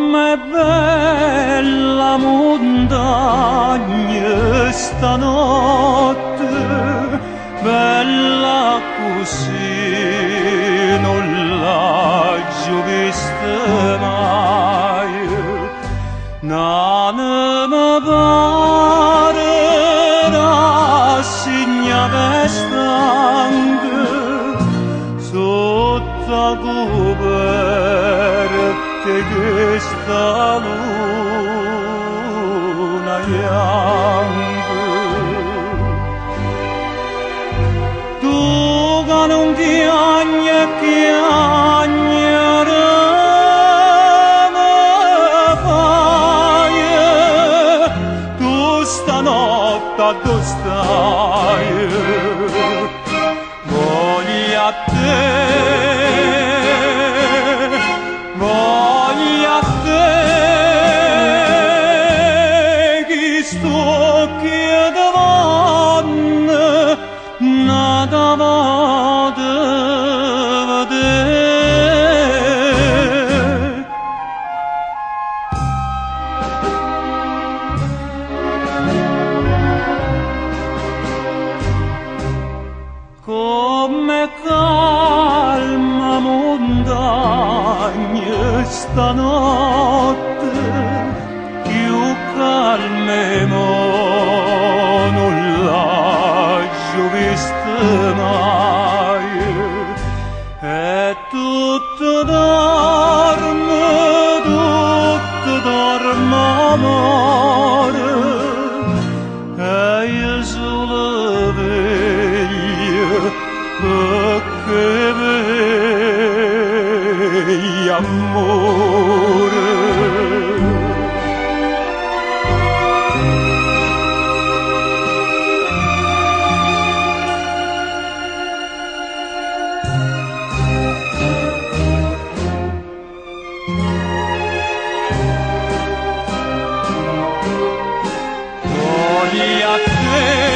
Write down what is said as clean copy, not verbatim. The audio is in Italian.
Com'è bella montagna stanotte, bella così non l'ho giù vista mai. Non mi pare rassegnata stanca sotto la coperta che sta luna bianca. Tu che non piagni mi fai, tu stanotte dove stai? Voglio a te, voglio a te, chi sto chiedendo, nada vado a vedere. Come calma montagna stanotte, più calme mo non l'ho giù vista mai. E tutto dorme amore, e io solo veglio perché veglio amore. Voglio a te,